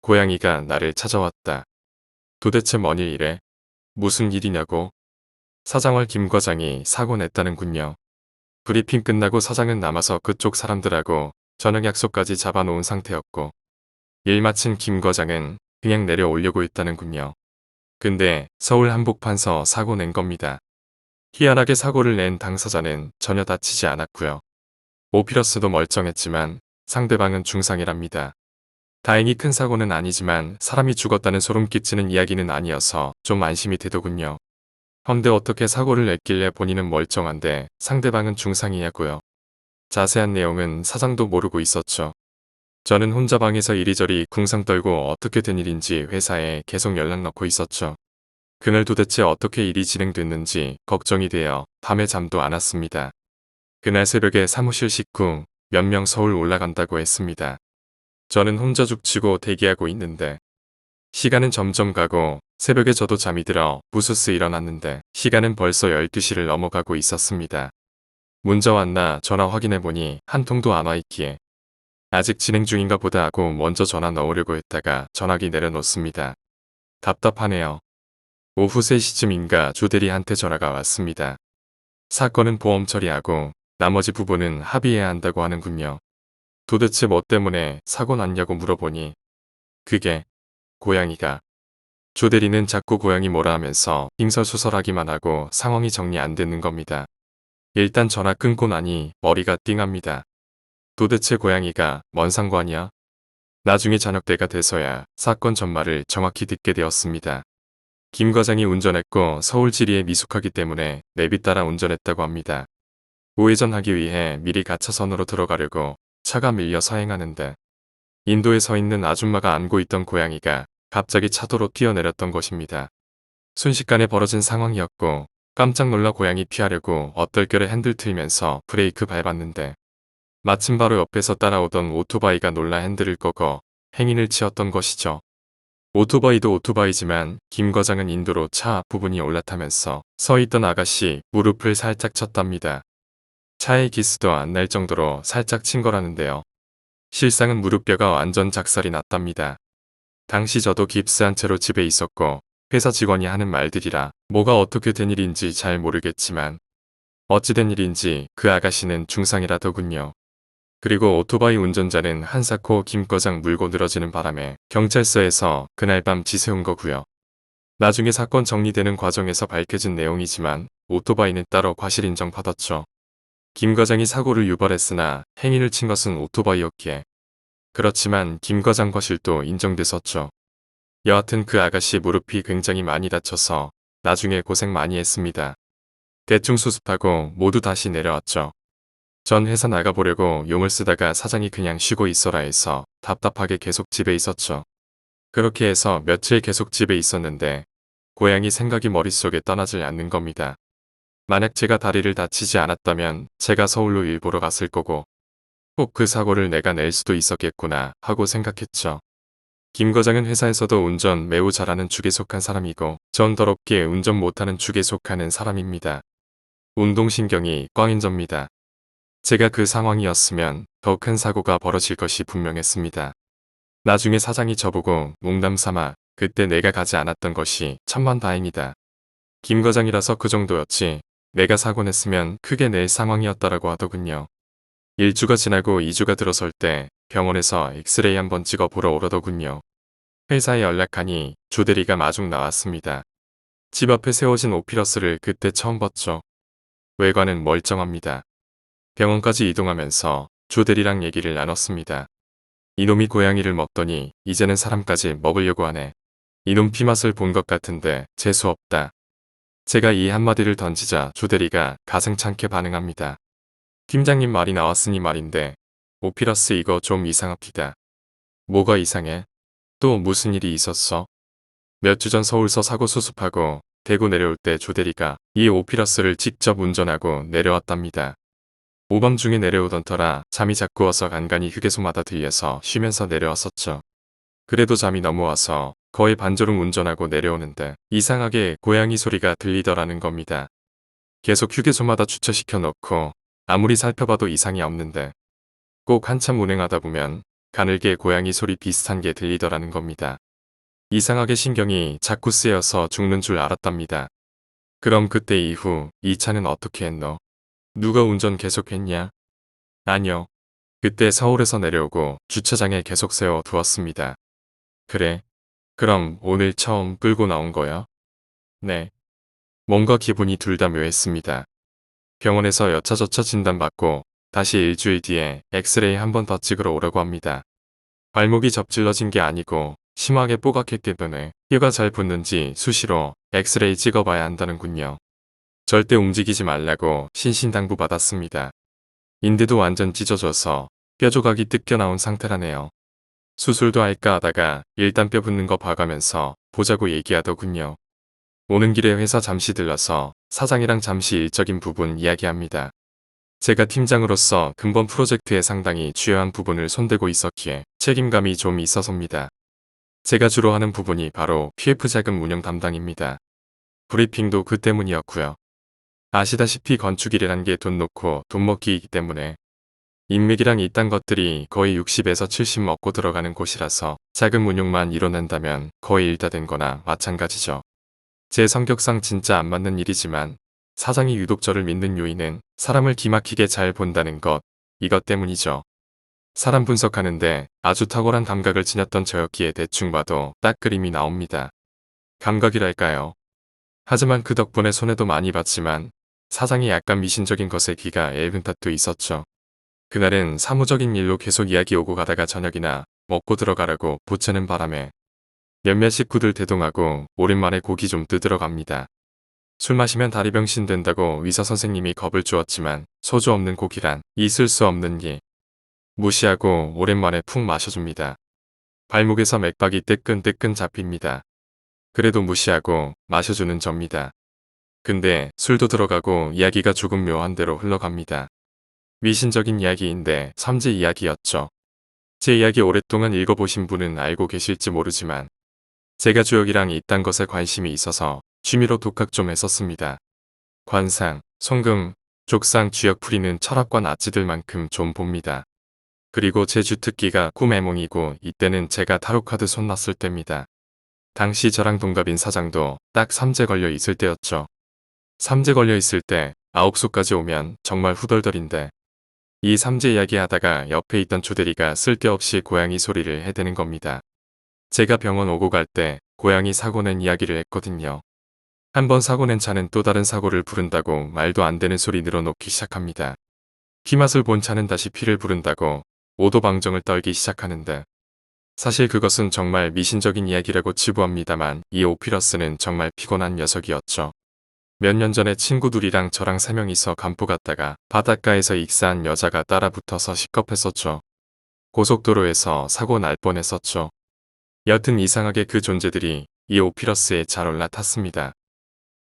고양이가 나를 찾아왔다. 도대체 뭔 일이래? 무슨 일이냐고? 사장월 김 과장이 사고 냈다는군요. 브리핑 끝나고 사장은 남아서 그쪽 사람들하고 저녁 약속까지 잡아놓은 상태였고 일 마친 김 과장은 그냥 내려오려고 했다는군요. 근데 서울 한복판서 사고 낸 겁니다. 희한하게 사고를 낸 당사자는 전혀 다치지 않았고요. 오피러스도 멀쩡했지만 상대방은 중상이랍니다. 다행히 큰 사고는 아니지만 사람이 죽었다는 소름 끼치는 이야기는 아니어서 좀 안심이 되더군요. 헌데 어떻게 사고를 냈길래 본인은 멀쩡한데 상대방은 중상이냐고요. 자세한 내용은 사장도 모르고 있었죠. 저는 혼자 방에서 이리저리 궁상 떨고 어떻게 된 일인지 회사에 계속 연락 넣고 있었죠. 그날 도대체 어떻게 일이 진행됐는지 걱정이 되어 밤에 잠도 안 왔습니다. 그날 새벽에 사무실 식구 몇 명 서울 올라간다고 했습니다. 저는 혼자 죽치고 대기하고 있는데 시간은 점점 가고 새벽에 저도 잠이 들어 부스스 일어났는데 시간은 벌써 12시를 넘어가고 있었습니다. 문자 왔나 전화 확인해보니 한 통도 안 와 있기에 아직 진행 중인가 보다 하고 먼저 전화 넣으려고 했다가 전화기 내려놓습니다. 답답하네요. 오후 3시쯤인가 조대리한테 전화가 왔습니다. 사건은 보험 처리하고 나머지 부분은 합의해야 한다고 하는군요. 도대체 뭐 때문에 사고 났냐고 물어보니 그게 고양이가 조대리는 자꾸 고양이 뭐라 하면서 빙설수설하기만 하고 상황이 정리 안 되는 겁니다. 일단 전화 끊고 나니 머리가 띵합니다. 도대체 고양이가 뭔 상관이야? 나중에 저녁 때가 돼서야 사건 전말을 정확히 듣게 되었습니다. 김 과장이 운전했고 서울 지리에 미숙하기 때문에 내비 따라 운전했다고 합니다. 우회전하기 위해 미리 가차선으로 들어가려고 차가 밀려 서행하는데 인도에 서 있는 아줌마가 안고 있던 고양이가 갑자기 차도로 뛰어내렸던 것입니다. 순식간에 벌어진 상황이었고 깜짝 놀라 고양이 피하려고 얼떨결에 핸들 틀면서 브레이크 밟았는데 마침 바로 옆에서 따라오던 오토바이가 놀라 핸들을 꺾어 행인을 치었던 것이죠. 오토바이도 오토바이지만 김 과장은 인도로 차 앞부분이 올라타면서 서 있던 아가씨 무릎을 살짝 쳤답니다. 차에 기스도 안 날 정도로 살짝 친 거라는데요. 실상은 무릎뼈가 완전 작살이 났답니다. 당시 저도 깁스한 채로 집에 있었고 회사 직원이 하는 말들이라 뭐가 어떻게 된 일인지 잘 모르겠지만 어찌된 일인지 그 아가씨는 중상이라더군요. 그리고 오토바이 운전자는 한사코 김 과장 물고 늘어지는 바람에 경찰서에서 그날 밤 지새운 거고요. 나중에 사건 정리되는 과정에서 밝혀진 내용이지만 오토바이는 따로 과실 인정 받았죠. 김 과장이 사고를 유발했으나 행위를 친 것은 오토바이였기에 그렇지만 김 과장 과실도 인정됐었죠. 여하튼 그 아가씨 무릎이 굉장히 많이 다쳐서 나중에 고생 많이 했습니다. 대충 수습하고 모두 다시 내려왔죠. 전 회사 나가보려고 용을 쓰다가 사장이 그냥 쉬고 있어라 해서 답답하게 계속 집에 있었죠. 그렇게 해서 며칠 계속 집에 있었는데 고양이 생각이 머릿속에 떠나질 않는 겁니다. 만약 제가 다리를 다치지 않았다면 제가 서울로 일 보러 갔을 거고 꼭 그 사고를 내가 낼 수도 있었겠구나 하고 생각했죠. 김 과장은 회사에서도 운전 매우 잘하는 축에 속한 사람이고 전 더럽게 운전 못하는 축에 속하는 사람입니다. 운동신경이 꽝인 접니다. 제가 그 상황이었으면 더 큰 사고가 벌어질 것이 분명했습니다. 나중에 사장이 저보고 농담삼아 그때 내가 가지 않았던 것이 천만다행이다. 김 과장이라서 그 정도였지 내가 사고 냈으면 크게 낼 상황이었다라고 하더군요. 1주가 지나고 2주가 들어설 때 병원에서 엑스레이 한번 찍어 보러 오더군요. 회사에 연락하니 조대리가 마중 나왔습니다. 집 앞에 세워진 오피러스를 그때 처음 봤죠. 외관은 멀쩡합니다. 병원까지 이동하면서 조대리랑 얘기를 나눴습니다. 이놈이 고양이를 먹더니 이제는 사람까지 먹으려고 하네. 이놈 피맛을 본 것 같은데 재수없다. 제가 이 한마디를 던지자 조대리가 가슴찮게 반응합니다. 팀장님 말이 나왔으니 말인데 오피러스 이거 좀 이상합니다. 뭐가 이상해? 또 무슨 일이 있었어? 몇 주 전 서울서 사고 수습하고 대구 내려올 때 조대리가 이 오피러스를 직접 운전하고 내려왔답니다. 오밤중에 내려오던 터라 잠이 자꾸 와서 간간히 휴게소마다 들려서 쉬면서 내려왔었죠. 그래도 잠이 너무 와서 거의 반조름 운전하고 내려오는데 이상하게 고양이 소리가 들리더라는 겁니다. 계속 휴게소마다 주차시켜 놓고 아무리 살펴봐도 이상이 없는데 꼭 한참 운행하다 보면 가늘게 고양이 소리 비슷한 게 들리더라는 겁니다. 이상하게 신경이 자꾸 쓰여서 죽는 줄 알았답니다. 그럼 그때 이후 이 차는 어떻게 했노? 누가 운전 계속했냐? 아니요. 그때 서울에서 내려오고 주차장에 계속 세워 두었습니다. 그래? 그럼 오늘 처음 끌고 나온 거야? 네. 뭔가 기분이 둘 다 묘했습니다. 병원에서 여차저차 진단받고 다시 일주일 뒤에 엑스레이 한 번 더 찍으러 오라고 합니다. 발목이 접질러진 게 아니고 심하게 뽀각했기 때문에 뼈가 잘 붙는지 수시로 엑스레이 찍어봐야 한다는군요. 절대 움직이지 말라고 신신당부 받았습니다. 인대도 완전 찢어져서 뼈 조각이 뜯겨나온 상태라네요. 수술도 할까 하다가 일단 뼈 붙는 거 봐가면서 보자고 얘기하더군요. 오는 길에 회사 잠시 들러서 사장이랑 잠시 일적인 부분 이야기합니다. 제가 팀장으로서 근본 프로젝트에 상당히 주요한 부분을 손대고 있었기에 책임감이 좀 있어서입니다. 제가 주로 하는 부분이 바로 PF 자금 운영 담당입니다. 브리핑도 그 때문이었고요. 아시다시피 건축일이란 게 돈 놓고 돈 먹기이기 때문에 인맥이랑 이딴 것들이 거의 60에서 70 먹고 들어가는 곳이라서 자금 운용만 이뤄낸다면 거의 일다된 거나 마찬가지죠. 제 성격상 진짜 안 맞는 일이지만 사장이 유독 저를 믿는 요인은 사람을 기막히게 잘 본다는 것, 이것 때문이죠. 사람 분석하는데 아주 탁월한 감각을 지녔던 저였기에 대충 봐도 딱 그림이 나옵니다. 감각이랄까요. 하지만 그 덕분에 손해도 많이 봤지만 사장이 약간 미신적인 것에 귀가 얇은 탓도 있었죠. 그날은 사무적인 일로 계속 이야기 오고 가다가 저녁이나 먹고 들어가라고 보채는 바람에 몇몇 식구들 대동하고 오랜만에 고기 좀 뜯으러 갑니다. 술 마시면 다리병신 된다고 의사 선생님이 겁을 주었지만 소주 없는 고기란 있을 수 없는 일. 무시하고 오랜만에 푹 마셔줍니다. 발목에서 맥박이 뜨끈뜨끈 잡힙니다. 그래도 무시하고 마셔주는 접니다. 근데 술도 들어가고 이야기가 조금 묘한 대로 흘러갑니다. 미신적인 이야기인데 삼재 이야기였죠. 제 이야기 오랫동안 읽어보신 분은 알고 계실지 모르지만 제가 주역이랑 이딴 것에 관심이 있어서 취미로 독학 좀 했었습니다. 관상, 송금, 족상 주역 풀이는 철학과 나치들만큼 좀 봅니다. 그리고 제 주특기가 꿈해몽이고 이때는 제가 타로카드 손 놨을 때입니다. 당시 저랑 동갑인 사장도 딱 삼재 걸려 있을 때였죠. 삼재 걸려 있을 때 9수까지 오면 정말 후덜덜인데 이 삼재 이야기 하다가 옆에 있던 조대리가 쓸데없이 고양이 소리를 해대는 겁니다. 제가 병원 오고 갈 때 고양이 사고낸 이야기를 했거든요. 한번 사고낸 차는 또 다른 사고를 부른다고 말도 안 되는 소리 늘어놓기 시작합니다. 피맛을 본 차는 다시 피를 부른다고 오도방정을 떨기 시작하는데 사실 그것은 정말 미신적인 이야기라고 치부합니다만 이 오피러스는 정말 피곤한 녀석이었죠. 몇 년 전에 친구들이랑 저랑 3명이서 간포 갔다가 바닷가에서 익사한 여자가 따라붙어서 시겁했었죠. 고속도로에서 사고 날 뻔했었죠. 여튼 이상하게 그 존재들이 이 오피러스에 잘 올라탔습니다.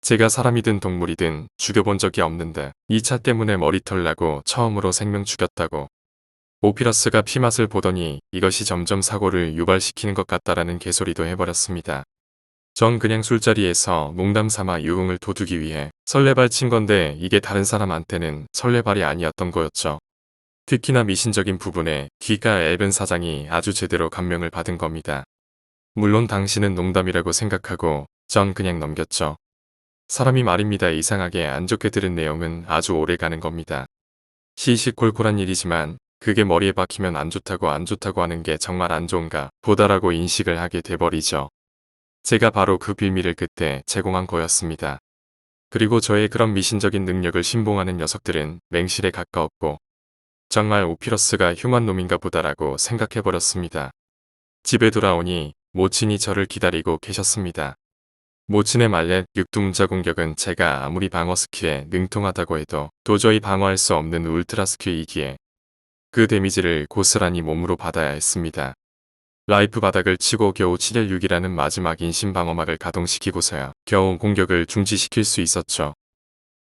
제가 사람이든 동물이든 죽여본 적이 없는데 이 차 때문에 머리털 나고 처음으로 생명 죽였다고. 오피러스가 피맛을 보더니 이것이 점점 사고를 유발시키는 것 같다라는 개소리도 해버렸습니다. 전 그냥 술자리에서 농담 삼아 유흥을 돋우기 위해 설레발 친 건데 이게 다른 사람한테는 설레발이 아니었던 거였죠. 특히나 미신적인 부분에 귀가 얇은 사장이 아주 제대로 감명을 받은 겁니다. 물론 당신은 농담이라고 생각하고 전 그냥 넘겼죠. 사람이 말입니다. 이상하게 안 좋게 들은 내용은 아주 오래 가는 겁니다. 시시콜콜한 일이지만 그게 머리에 박히면 안 좋다고 하는 게 정말 안 좋은가 보다라고 인식을 하게 돼버리죠. 제가 바로 그 빌미를 그때 제공한 거였습니다. 그리고 저의 그런 미신적인 능력을 신봉하는 녀석들은 맹실에 가까웠고 정말 오피러스가 흉한 놈인가 보다라고 생각해버렸습니다. 집에 돌아오니 모친이 저를 기다리고 계셨습니다. 모친의 말렛 육두문자 공격은 제가 아무리 방어 스킬에 능통하다고 해도 도저히 방어할 수 없는 울트라 스킬이기에 그 데미지를 고스란히 몸으로 받아야 했습니다. 라이프 바닥을 치고 겨우 7일 6이라는 마지막 인신 방어막을 가동시키고서야 겨우 공격을 중지시킬 수 있었죠.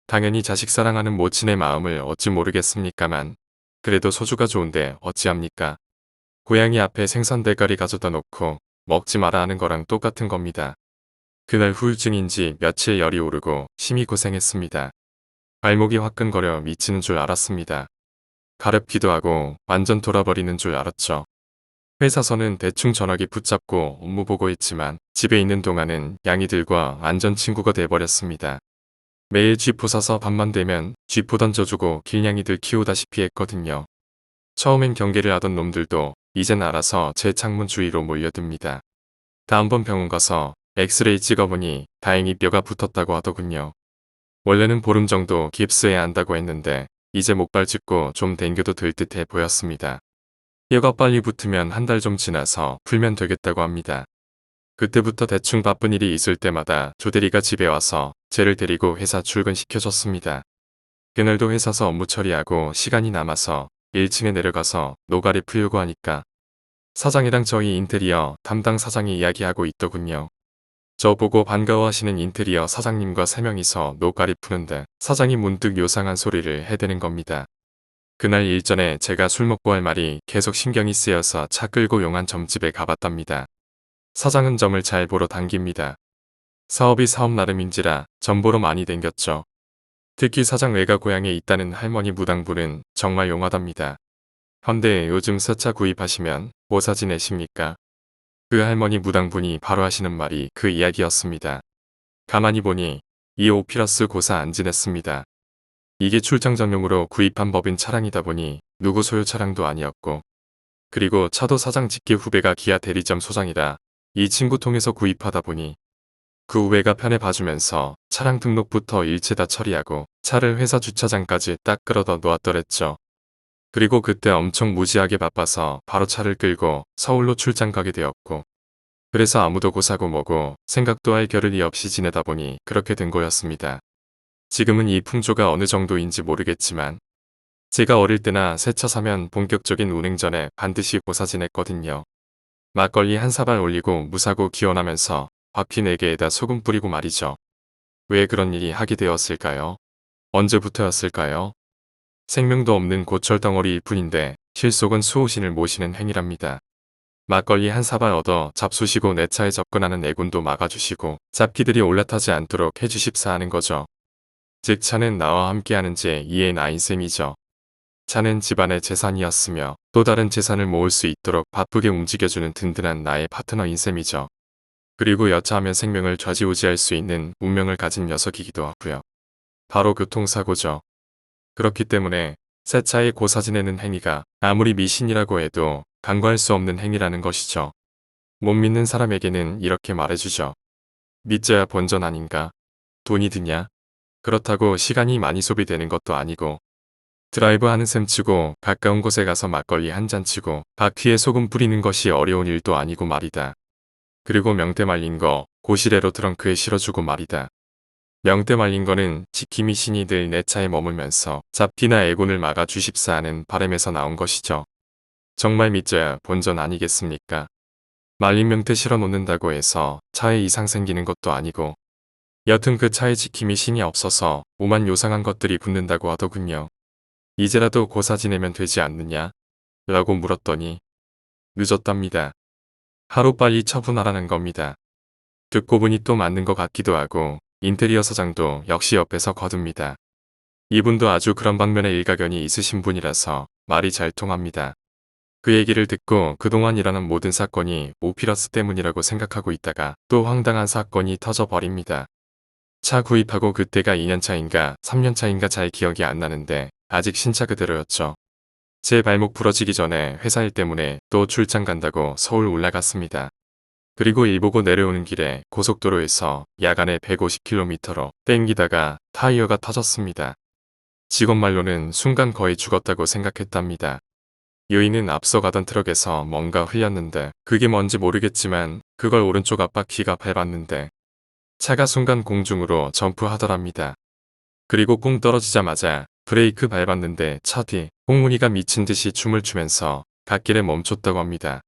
당연히 자식 사랑하는 모친의 마음을 어찌 모르겠습니까만 그래도 소주가 좋은데 어찌합니까? 고양이 앞에 생선 대가리 가져다 놓고 먹지 마라 하는 거랑 똑같은 겁니다. 그날 후유증인지 며칠 열이 오르고 심히 고생했습니다. 발목이 화끈거려 미치는 줄 알았습니다. 가렵기도 하고 완전 돌아버리는 줄 알았죠. 회사서는 대충 전화기 붙잡고 업무 보고 있지만 집에 있는 동안은 양이들과 완전 친구가 돼버렸습니다. 매일 쥐포 사서 밤만 되면 쥐포 던져주고 길냥이들 키우다시피 했거든요. 처음엔 경계를 하던 놈들도 이젠 알아서 제 창문 주위로 몰려듭니다. 다음번 병원 가서 엑스레이 찍어보니 다행히 뼈가 붙었다고 하더군요. 원래는 보름 정도 깁스해야 한다고 했는데 이제 목발 짚고 좀 댕겨도 될 듯해 보였습니다. 뼈가 빨리 붙으면 한 달 좀 지나서 풀면 되겠다고 합니다. 그때부터 대충 바쁜 일이 있을 때마다 조대리가 집에 와서 쟤를 데리고 회사 출근시켜줬습니다. 그날도 회사서 업무 처리하고 시간이 남아서 1층에 내려가서 노가리 풀려고 하니까 사장이랑 저희 인테리어 담당 사장이 이야기하고 있더군요. 저보고 반가워하시는 인테리어 사장님과 3명이서 노가리 푸는데 사장이 문득 요상한 소리를 해대는 겁니다. 그날 일전에 제가 술 먹고 할 말이 계속 신경이 쓰여서 차 끌고 용한 점집에 가봤답니다. 사장은 점을 잘 보러 당깁니다. 사업이 사업 나름인지라 점 보러 많이 댕겼죠. 특히 사장 외가 고향에 있다는 할머니 무당분은 정말 용하답니다. 헌데 요즘 새 차 구입하시면 뭐 사지 내십니까? 그 할머니 무당분이 바로 하시는 말이 그 이야기였습니다. 가만히 보니 이 오피러스 고사 안 지냈습니다. 이게 출장 전용으로 구입한 법인 차량이다 보니 누구 소유 차량도 아니었고 그리고 차도 사장 직계 후배가 기아 대리점 소장이라 이 친구 통해서 구입하다 보니 그 후배가 편해 봐주면서 차량 등록부터 일체 다 처리하고 차를 회사 주차장까지 딱 끌어다 놓았더랬죠. 그리고 그때 엄청 무지하게 바빠서 바로 차를 끌고 서울로 출장 가게 되었고 그래서 아무도 고사고 뭐고 생각도 할 겨를이 없이 지내다 보니 그렇게 된 거였습니다. 지금은 이 풍조가 어느 정도인지 모르겠지만 제가 어릴 때나 새 차 사면 본격적인 운행 전에 반드시 고사 지냈거든요. 막걸리 한 사발 올리고 무사고 기원하면서 바퀴 4개에다 소금 뿌리고 말이죠. 왜 그런 일이 하게 되었을까요? 언제부터였을까요? 생명도 없는 고철 덩어리일 뿐인데 실속은 수호신을 모시는 행위랍니다. 막걸리 한 사발 얻어 잡수시고 내 차에 접근하는 애군도 막아주시고 잡기들이 올라타지 않도록 해주십사 하는 거죠. 즉 차는 나와 함께하는 제2의 나인 셈이죠. 차는 집안의 재산이었으며 또 다른 재산을 모을 수 있도록 바쁘게 움직여주는 든든한 나의 파트너인 셈이죠. 그리고 여차하면 생명을 좌지우지할 수 있는 운명을 가진 녀석이기도 하고요. 바로 교통사고죠. 그렇기 때문에 새 차에 고사 지내는 행위가 아무리 미신이라고 해도 간과할 수 없는 행위라는 것이죠. 못 믿는 사람에게는 이렇게 말해주죠. 믿져야 본전 아닌가? 돈이 드냐? 그렇다고 시간이 많이 소비되는 것도 아니고 드라이브 하는 셈 치고 가까운 곳에 가서 막걸리 한 잔 치고 바퀴에 소금 뿌리는 것이 어려운 일도 아니고 말이다. 그리고 명태 말린 거 고시래로 트렁크에 실어주고 말이다. 명태 말린 거는 지킴이 신이 늘 내 차에 머물면서 잡기나 애군을 막아 주십사 하는 바람에서 나온 것이죠. 정말 믿져야 본전 아니겠습니까? 말린 명태 실어 놓는다고 해서 차에 이상 생기는 것도 아니고 여튼 그 차에 지킴이 신이 없어서 오만 요상한 것들이 붙는다고 하더군요. 이제라도 고사 지내면 되지 않느냐? 라고 물었더니 늦었답니다. 하루빨리 처분하라는 겁니다. 듣고 보니 또 맞는 것 같기도 하고 인테리어 사장도 역시 옆에서 거둡니다. 이분도 아주 그런 방면에 일가견이 있으신 분이라서 말이 잘 통합니다. 그 얘기를 듣고 그동안 일어난 모든 사건이 오피러스 때문이라고 생각하고 있다가 또 황당한 사건이 터져버립니다. 차 구입하고 그때가 2년차인가 3년차인가 잘 기억이 안 나는데 아직 신차 그대로였죠. 제 발목 부러지기 전에 회사 일 때문에 또 출장 간다고 서울 올라갔습니다. 그리고 일 보고 내려오는 길에 고속도로에서 야간에 150km로 땡기다가 타이어가 터졌습니다. 직원 말로는 순간 거의 죽었다고 생각했답니다. 여인은 앞서 가던 트럭에서 뭔가 흘렸는데 그게 뭔지 모르겠지만 그걸 오른쪽 앞바퀴가 밟았는데 차가 순간 공중으로 점프하더랍니다. 그리고 꽁 떨어지자마자 브레이크 밟았는데 차 뒤 꽁무니가 미친 듯이 춤을 추면서 갓길에 멈췄다고 합니다.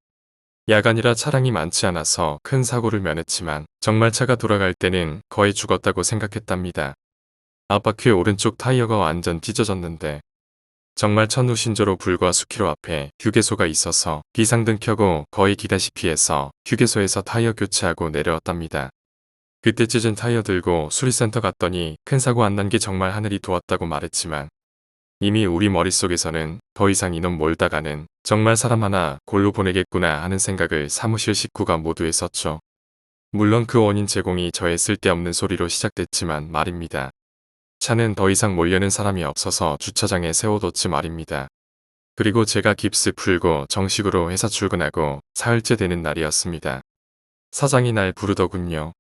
야간이라 차량이 많지 않아서 큰 사고를 면했지만 정말 차가 돌아갈 때는 거의 죽었다고 생각했답니다. 앞바퀴 오른쪽 타이어가 완전 찢어졌는데 정말 천우신조로 불과 수키로 앞에 휴게소가 있어서 비상등 켜고 거의 기다시피 해서 휴게소에서 타이어 교체하고 내려왔답니다. 그때 찢은 타이어 들고 수리센터 갔더니 큰 사고 안 난 게 정말 하늘이 도왔다고 말했지만 이미 우리 머릿속에서는 더 이상 이놈 몰다가는 정말 사람 하나 골로 보내겠구나 하는 생각을 사무실 식구가 모두 했었죠. 물론 그 원인 제공이 저의 쓸데없는 소리로 시작됐지만 말입니다. 차는 더 이상 몰려는 사람이 없어서 주차장에 세워뒀지 말입니다. 그리고 제가 깁스 풀고 정식으로 회사 출근하고 사흘째 되는 날이었습니다. 사장이 날 부르더군요.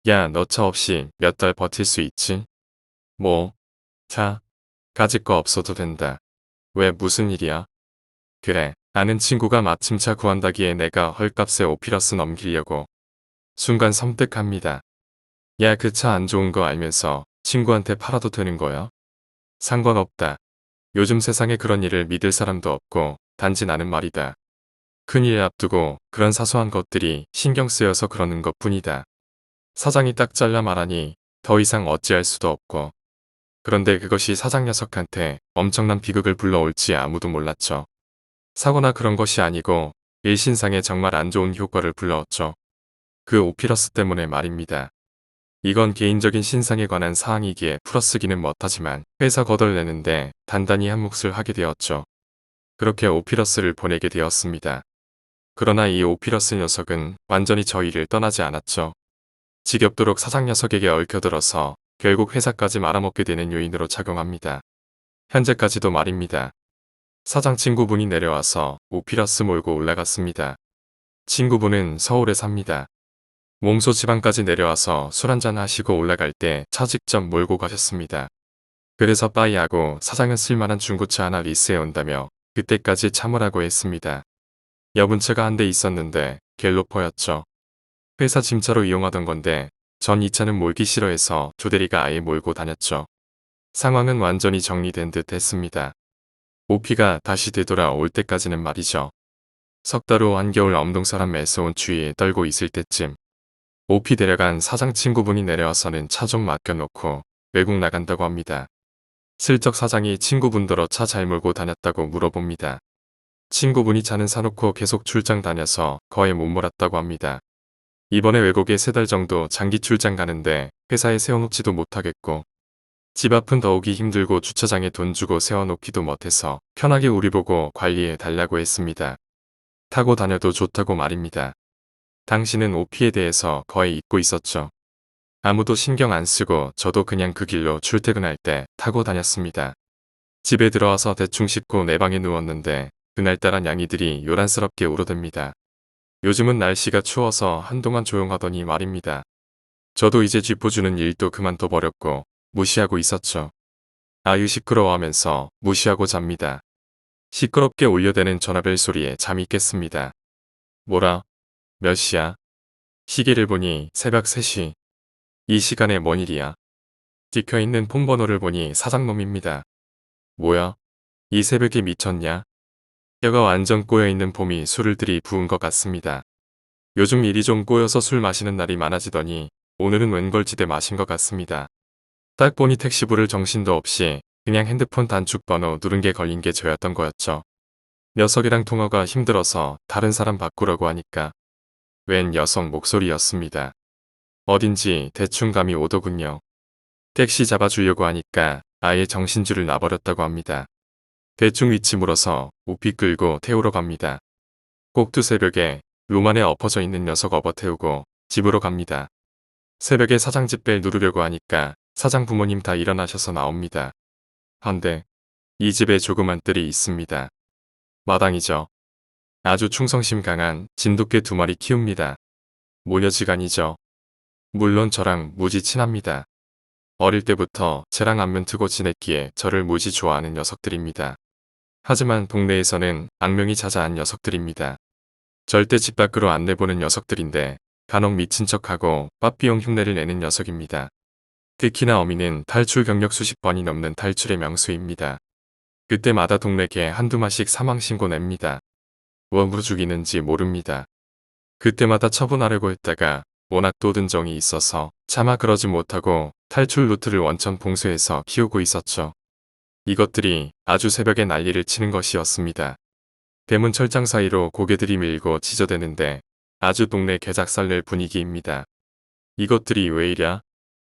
야, 너 차 없이 몇 달 버틸 수 있지? 뭐? 차? 가질 거 없어도 된다. 왜 무슨 일이야? 그래, 아는 친구가 마침 차 구한다기에 내가 헐값에 오피러스 넘기려고. 순간 섬뜩합니다. 야, 그 차 안 좋은 거 알면서 친구한테 팔아도 되는 거야? 상관없다. 요즘 세상에 그런 일을 믿을 사람도 없고 단지 나는 말이다. 큰일 앞두고 그런 사소한 것들이 신경 쓰여서 그러는 것뿐이다. 사장이 딱 잘라 말하니 더 이상 어찌할 수도 없고. 그런데 그것이 사장 녀석한테 엄청난 비극을 불러올지 아무도 몰랐죠. 사고나 그런 것이 아니고 일신상에 정말 안 좋은 효과를 불러왔죠. 그 오피러스 때문에 말입니다. 이건 개인적인 신상에 관한 사항이기에 풀어쓰기는 못하지만 회사 거덜내는데 단단히 한 몫을 하게 되었죠. 그렇게 오피러스를 보내게 되었습니다. 그러나 이 오피러스 녀석은 완전히 저희를 떠나지 않았죠. 지겹도록 사장 녀석에게 얽혀들어서 결국 회사까지 말아먹게 되는 요인으로 작용합니다. 현재까지도 말입니다. 사장 친구분이 내려와서 오피러스 몰고 올라갔습니다. 친구분은 서울에 삽니다. 몸소 지방까지 내려와서 술 한잔 하시고 올라갈 때 차 직접 몰고 가셨습니다. 그래서 빠이하고 사장은 쓸만한 중고차 하나 리스해 온다며 그때까지 참으라고 했습니다. 여분차가 한 대 있었는데 갤로퍼였죠. 회사 짐차로 이용하던 건데 전 이 차는 몰기 싫어해서 조대리가 아예 몰고 다녔죠. 상황은 완전히 정리된 듯 했습니다. 오피가 다시 되돌아올 때까지는 말이죠. 석 달 후 한겨울 엄동사람 매서운 추위에 떨고 있을 때쯤 오피 데려간 사장 친구분이 내려와서는 차 좀 맡겨놓고 외국 나간다고 합니다. 슬쩍 사장이 친구분더러 차 잘 몰고 다녔다고 물어봅니다. 친구분이 차는 사놓고 계속 출장 다녀서 거의 못 몰았다고 합니다. 이번에 외국에 3달 정도 장기 출장 가는데 회사에 세워놓지도 못하겠고 집 앞은 더욱이 힘들고 주차장에 돈 주고 세워놓기도 못해서 편하게 우리 보고 관리해 달라고 했습니다. 타고 다녀도 좋다고 말입니다. 당신은 오피에 대해서 거의 잊고 있었죠. 아무도 신경 안 쓰고 저도 그냥 그 길로 출퇴근할 때 타고 다녔습니다. 집에 들어와서 대충 씻고 내 방에 누웠는데 그날따라 냥이들이 요란스럽게 울어댑니다. 요즘은 날씨가 추워서 한동안 조용하더니 말입니다. 저도 이제 쥐포주는 일도 그만둬버렸고 무시하고 있었죠. 아유 시끄러워하면서 무시하고 잡니다. 시끄럽게 울려대는 전화벨 소리에 잠이 깼습니다. 뭐라? 몇 시야? 시계를 보니 새벽 3시. 이 시간에 뭔 일이야? 찍혀있는 폰번호를 보니 사장놈입니다. 뭐야? 이 새벽에 미쳤냐? 혀가 완전 꼬여있는 봄이 술을 들이부은 것 같습니다. 요즘 일이 좀 꼬여서 술 마시는 날이 많아지더니 오늘은 웬걸지대 마신 것 같습니다. 딱 보니 택시 부를 정신도 없이 그냥 핸드폰 단축 번호 누른 게 걸린 게 저였던 거였죠. 녀석이랑 통화가 힘들어서 다른 사람 바꾸라고 하니까 웬 여성 목소리였습니다. 어딘지 대충 감이 오더군요. 택시 잡아주려고 하니까 아예 정신줄을 놔버렸다고 합니다. 대충 위치 물어서 우피 끌고 태우러 갑니다. 꼭두 새벽에 로만에 엎어져 있는 녀석 업어 태우고 집으로 갑니다. 새벽에 사장 집벨 누르려고 하니까 사장 부모님 다 일어나셔서 나옵니다. 헌데 이 집에 조그만 뜰이 있습니다. 마당이죠. 아주 충성심 강한 진돗개 2마리 키웁니다. 모녀지간이죠. 물론 저랑 무지 친합니다. 어릴 때부터 쟤랑 안면 트고 지냈기에 저를 무지 좋아하는 녀석들입니다. 하지만 동네에서는 악명이 자자한 녀석들입니다. 절대 집 밖으로 안 내보는 녀석들인데 간혹 미친 척하고 빠삐용 흉내를 내는 녀석입니다. 특히나 어미는 탈출 경력 수십 번이 넘는 탈출의 명수입니다. 그때마다 동네 개 한두 마씩 사망신고 냅니다. 무엇으로 죽이는지 모릅니다. 그때마다 처분하려고 했다가 워낙 또든 정이 있어서 차마 그러지 못하고 탈출 루트를 원천 봉쇄해서 키우고 있었죠. 이것들이 아주 새벽에 난리를 치는 것이었습니다. 대문 철장 사이로 고개들이 밀고 지저대는데 아주 동네 개작살낼 분위기입니다. 이것들이 왜 이랴?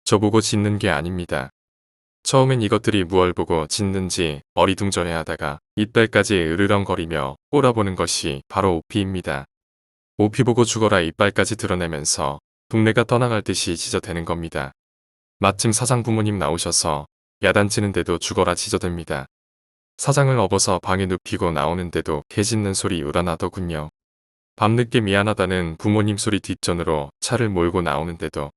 저보고 짖는 게 아닙니다. 처음엔 이것들이 무얼 보고 짖는지 어리둥절해하다가 이빨까지 으르렁거리며 꼬라보는 것이 바로 오피입니다. 오피 보고 죽어라 이빨까지 드러내면서 동네가 떠나갈 듯이 짖어대는 겁니다. 마침 사장 부모님 나오셔서 야단치는데도 죽어라 짖어댑니다. 사장을 업어서 방에 눕히고 나오는데도 개 짖는 소리 우러나더군요. 밤늦게 미안하다는 부모님 소리 뒷전으로 차를 몰고 나오는데도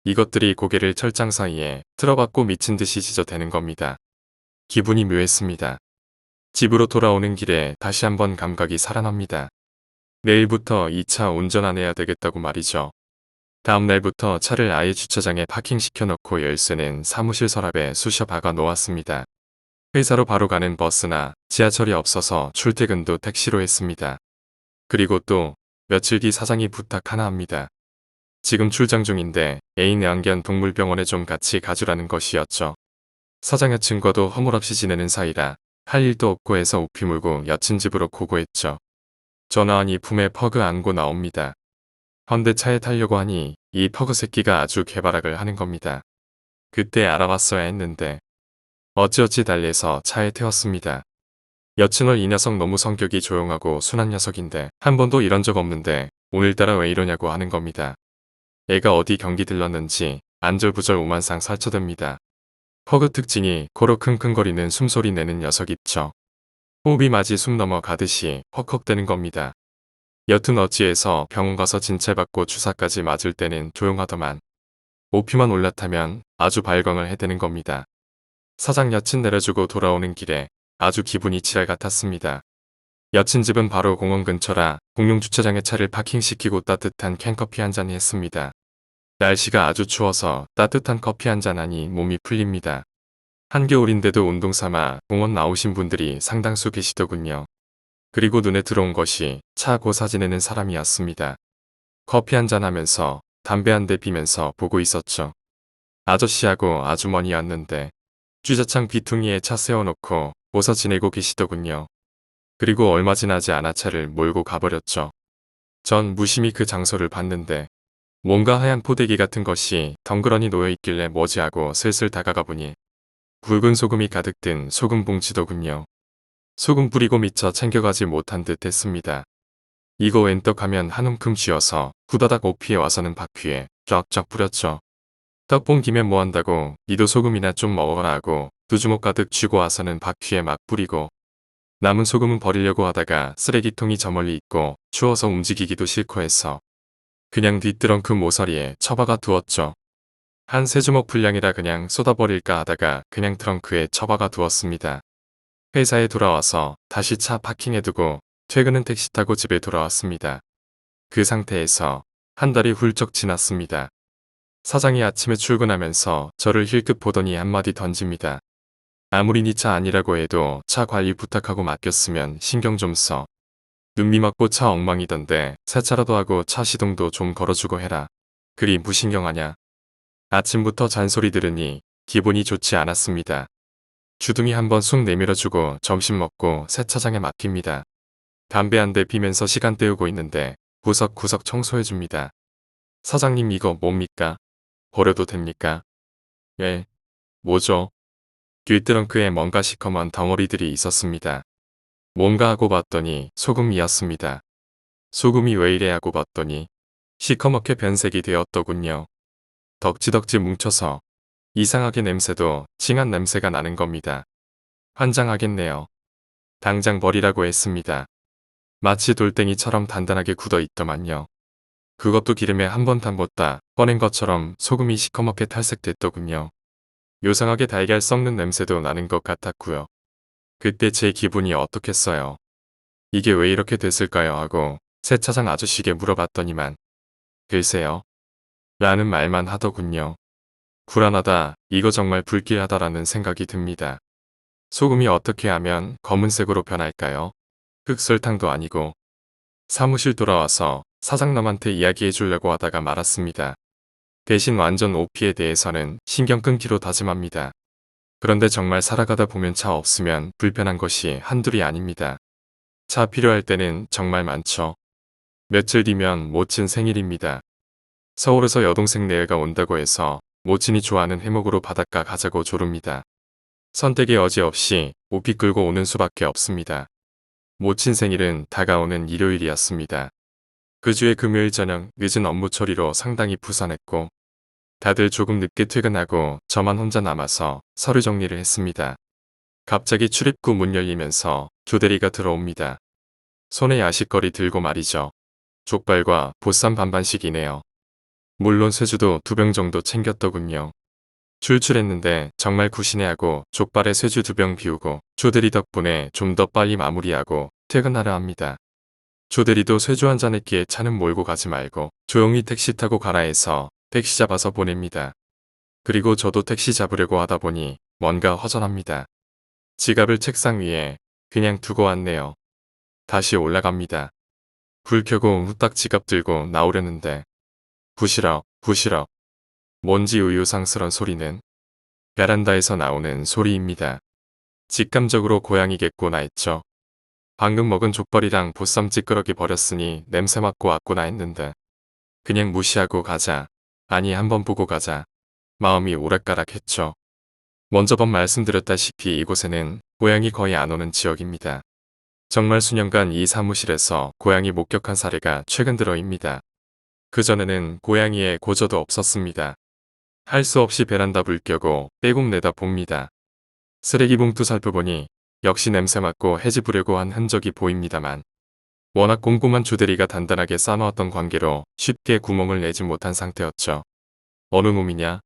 이것들이 고개를 철장 사이에 틀어박고 미친 듯이 짖어대는 겁니다. 기분이 묘했습니다. 집으로 돌아오는 길에 다시 한번 감각이 살아납니다. 내일부터 이 차 운전 안 해야 되겠다고 말이죠. 다음 날부터 차를 아예 주차장에 파킹시켜 놓고 열쇠는 사무실 서랍에 쑤셔 박아 놓았습니다. 회사로 바로 가는 버스나 지하철이 없어서 출퇴근도 택시로 했습니다. 그리고 또 며칠 뒤 사장이 부탁 하나 합니다. 지금 출장 중인데 애인 애완견 동물병원에 좀 같이 가주라는 것이었죠. 사장 여친과도 허물없이 지내는 사이라 할 일도 없고 해서 오피 물고 여친 집으로 고고했죠. 전화하니 품에 퍼그 안고 나옵니다. 헌데 차에 타려고 하니 이 퍼그 새끼가 아주 개발악을 하는 겁니다. 그때 알아봤어야 했는데 어찌어찌 달래서 차에 태웠습니다. 여친을 이 녀석 너무 성격이 조용하고 순한 녀석인데 한 번도 이런 적 없는데 오늘따라 왜 이러냐고 하는 겁니다. 애가 어디 경기 들렀는지 안절부절 오만상 살쳐댑니다. 퍼그 특징이 코로 킁킁거리는 숨소리 내는 녀석 있죠. 호흡이 마지 숨 넘어가듯이 헉헉대는 겁니다. 여튼 어찌해서 병원 가서 진찰받고 주사까지 맞을 때는 조용하더만 오피만 올라타면 아주 발광을 해대는 겁니다. 사장 여친 내려주고 돌아오는 길에 아주 기분이 지랄 같았습니다. 여친 집은 바로 공원 근처라 공용주차장에 차를 파킹시키고 따뜻한 캔커피 한잔 했습니다. 날씨가 아주 추워서 따뜻한 커피 한잔 하니 몸이 풀립니다. 한겨울인데도 운동 삼아 공원 나오신 분들이 상당수 계시더군요. 그리고 눈에 들어온 것이 차 고사 지내는 사람이었습니다. 커피 한잔 하면서 담배 한 대 피면서 보고 있었죠. 아저씨하고 아주머니였는데 주차장 비퉁이에 차 세워놓고 고사 지내고 계시더군요. 그리고 얼마 지나지 않아 차를 몰고 가버렸죠. 전 무심히 그 장소를 봤는데 뭔가 하얀 포대기 같은 것이 덩그러니 놓여있길래 뭐지 하고 슬슬 다가가 보니 굵은 소금이 가득 든 소금 봉지더군요. 소금 뿌리고 미처 챙겨가지 못한 듯 했습니다. 이거 웬떡 하면 한 움큼 쥐어서 후다닥 오피에 와서는 바퀴에 쫙쫙 뿌렸죠. 떡본 김에 뭐한다고 니도 소금이나 좀 먹어라 하고 두 주먹 가득 쥐고 와서는 바퀴에 막 뿌리고 남은 소금은 버리려고 하다가 쓰레기통이 저 멀리 있고 추워서 움직이기도 싫고 해서 그냥 뒷트렁크 모서리에 처박아 두었죠. 한 세 주먹 분량이라 그냥 쏟아버릴까 하다가 그냥 트렁크에 처박아 두었습니다. 회사에 돌아와서 다시 차 파킹해두고 퇴근은 택시 타고 집에 돌아왔습니다. 그 상태에서 한 달이 훌쩍 지났습니다. 사장이 아침에 출근하면서 저를 힐끗 보더니 한마디 던집니다. 아무리 네 차 아니라고 해도 차 관리 부탁하고 맡겼으면 신경 좀 써. 눈미 맞고 차 엉망이던데 새 차라도 하고 차 시동도 좀 걸어주고 해라. 그리 무신경하냐. 아침부터 잔소리 들으니 기분이 좋지 않았습니다. 주둥이 한번 쑥 내밀어주고 점심 먹고 세차장에 맡깁니다. 담배 한 대 피면서 시간 때우고 있는데 구석구석 청소해줍니다. 사장님 이거 뭡니까? 버려도 됩니까? 예. 뭐죠? 뒷트렁크에 뭔가 시커먼 덩어리들이 있었습니다. 뭔가 하고 봤더니 소금이었습니다. 소금이 왜 이래 하고 봤더니 시커멓게 변색이 되었더군요. 덕지덕지 뭉쳐서 이상하게 냄새도 징한 냄새가 나는 겁니다. 환장하겠네요. 당장 버리라고 했습니다. 마치 돌덩이처럼 단단하게 굳어 있더만요. 그것도 기름에 한번 담궜다 꺼낸 것처럼 소금이 시커멓게 탈색됐더군요. 요상하게 달걀 썩는 냄새도 나는 것 같았고요. 그때 제 기분이 어떻겠어요. 이게 왜 이렇게 됐을까요 하고 세차장 아저씨에게 물어봤더니만 글쎄요. 라는 말만 하더군요. 불안하다, 이거 정말 불길하다라는 생각이 듭니다. 소금이 어떻게 하면 검은색으로 변할까요? 흑설탕도 아니고. 사무실 돌아와서 사장남한테 이야기해 주려고 하다가 말았습니다. 대신 완전 오피에 대해서는 신경 끊기로 다짐합니다. 그런데 정말 살아가다 보면 차 없으면 불편한 것이 한둘이 아닙니다. 차 필요할 때는 정말 많죠. 며칠 뒤면 모친 생일입니다. 서울에서 여동생 내외가 온다고 해서 모친이 좋아하는 해먹으로 바닷가 가자고 조릅니다. 선택의 여지 없이 오피 끌고 오는 수밖에 없습니다. 모친 생일은 다가오는 일요일이었습니다. 그 주의 금요일 저녁 늦은 업무 처리로 상당히 부산했고 다들 조금 늦게 퇴근하고 저만 혼자 남아서 서류 정리를 했습니다. 갑자기 출입구 문 열리면서 조대리가 들어옵니다. 손에 야식거리 들고 말이죠. 족발과 보쌈 반반씩이네요. 물론 쇠주도 2병 정도 챙겼더군요. 출출했는데 정말 구시네하고 족발에 쇠주 2병 비우고 조대리 덕분에 좀 더 빨리 마무리하고 퇴근하려 합니다. 조대리도 쇠주 한잔 했기에 차는 몰고 가지 말고 조용히 택시 타고 가라 해서 택시 잡아서 보냅니다. 그리고 저도 택시 잡으려고 하다 보니 뭔가 허전합니다. 지갑을 책상 위에 그냥 두고 왔네요. 다시 올라갑니다. 불 켜고 후딱 지갑 들고 나오려는데 부시럭 부시럭 뭔지 의유상스런 소리는 베란다에서 나오는 소리입니다. 직감적으로 고양이겠구나 했죠. 방금 먹은 족발이랑 보쌈 찌끄러기 버렸으니 냄새 맡고 왔구나 했는데 그냥 무시하고 가자. 아니 한번 보고 가자. 마음이 오락가락했죠. 먼저 번 말씀드렸다시피 이곳에는 고양이 거의 안 오는 지역입니다. 정말 수년간 이 사무실에서 고양이 목격한 사례가 최근 들어입니다. 그전에는 고양이의 고저도 없었습니다. 할 수 없이 베란다 불 켜고 빼곡 내다 봅니다. 쓰레기 봉투 살펴보니 역시 냄새 맡고 해집으려고 한 흔적이 보입니다만 워낙 꼼꼼한 조대리가 단단하게 싸놓았던 관계로 쉽게 구멍을 내지 못한 상태였죠. 어느 놈이냐?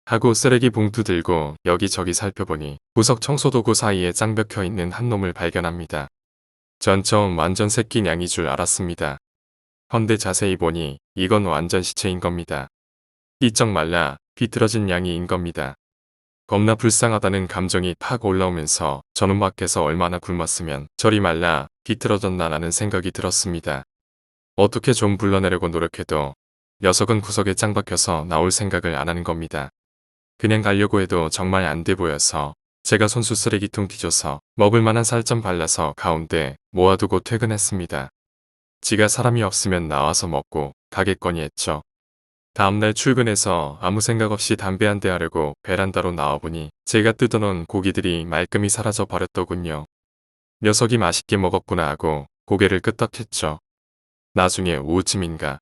하고 쓰레기 봉투 들고 여기저기 살펴보니 구석 청소도구 사이에 짱 박혀 있는 한 놈을 발견합니다. 전 처음 완전 새끼 냥이 줄 알았습니다. 헌데 자세히 보니 이건 완전 시체인 겁니다. 삐쩍 말라 비틀어진 양이인 겁니다. 겁나 불쌍하다는 감정이 팍 올라오면서 저는 밖에서 얼마나 굶었으면 저리 말라 비틀어졌나라는 생각이 들었습니다. 어떻게 좀 불러내려고 노력해도 녀석은 구석에 짱 박혀서 나올 생각을 안 하는 겁니다. 그냥 가려고 해도 정말 안 돼 보여서 제가 손수 쓰레기통 뒤져서 먹을 만한 살 좀 발라서 가운데 모아두고 퇴근했습니다. 지가 사람이 없으면 나와서 먹고 가겠거니 했죠. 다음날 출근해서 아무 생각 없이 담배 한 대 하려고 베란다로 나와보니 제가 뜯어놓은 고기들이 말끔히 사라져 버렸더군요. 녀석이 맛있게 먹었구나 하고 고개를 끄덕했죠. 나중에 오후쯤인가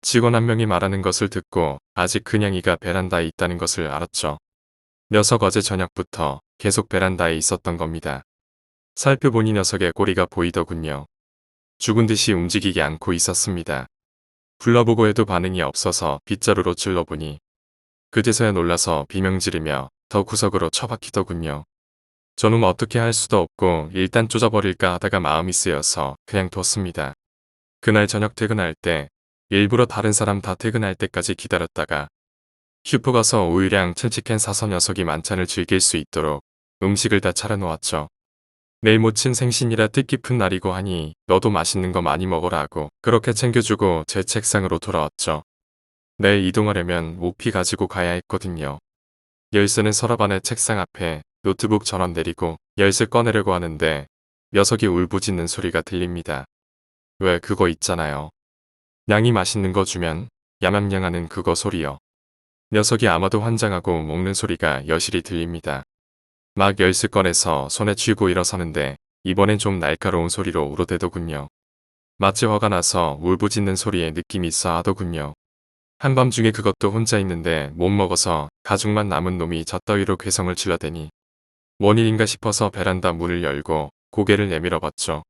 직원 한 명이 말하는 것을 듣고 아직 그냥이가 베란다에 있다는 것을 알았죠. 녀석 어제 저녁부터 계속 베란다에 있었던 겁니다. 살펴보니 녀석의 꼬리가 보이더군요. 죽은 듯이 움직이지 않고 있었습니다. 불러보고 해도 반응이 없어서 빗자루로 찔러보니 그제서야 놀라서 비명 지르며 더 구석으로 처박히더군요. 저는 어떻게 할 수도 없고 일단 쫓아버릴까 하다가 마음이 쓰여서 그냥 뒀습니다. 그날 저녁 퇴근할 때 일부러 다른 사람 다 퇴근할 때까지 기다렸다가 슈퍼 가서 우유랑 칠치캔 사서 녀석이 만찬을 즐길 수 있도록 음식을 다 차려놓았죠. 내일 모친 생신이라 뜻깊은 날이고 하니 너도 맛있는 거 많이 먹어라 하고 그렇게 챙겨주고 제 책상으로 돌아왔죠. 내일 이동하려면 오피 가지고 가야 했거든요. 열쇠는 서랍 안에 책상 앞에 노트북 전원 내리고 열쇠 꺼내려고 하는데 녀석이 울부짖는 소리가 들립니다. 왜 그거 있잖아요. 냥이 맛있는 거 주면 야맘냥하는 그거 소리요. 녀석이 아마도 환장하고 먹는 소리가 여실히 들립니다. 막 열쇠 꺼내서 손에 쥐고 일어서는데 이번엔 좀 날카로운 소리로 울어대더군요. 마치 화가 나서 울부짖는 소리에 느낌이 있어 하더군요. 한밤중에 그것도 혼자 있는데 못 먹어서 가죽만 남은 놈이 저 따위로 괴성을 질러대니 원인인가 싶어서 베란다 문을 열고 고개를 내밀어 봤죠.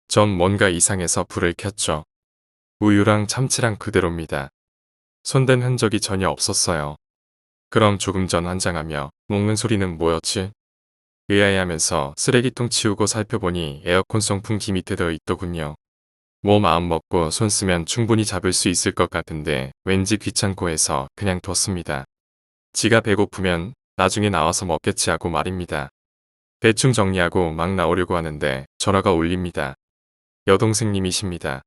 전 뭔가 이상해서 불을 켰죠. 우유랑 참치랑 그대로입니다. 손댄 흔적이 전혀 없었어요. 그럼 조금 전 환장하며 먹는 소리는 뭐였지? 의아해하면서 쓰레기통 치우고 살펴보니 에어컨 송풍기 밑에 들어 있더군요. 뭐 마음 먹고 손 쓰면 충분히 잡을 수 있을 것 같은데 왠지 귀찮고 해서 그냥 뒀습니다. 지가 배고프면 나중에 나와서 먹겠지 하고 말입니다. 대충 정리하고 막 나오려고 하는데 전화가 울립니다. 여동생님이십니다.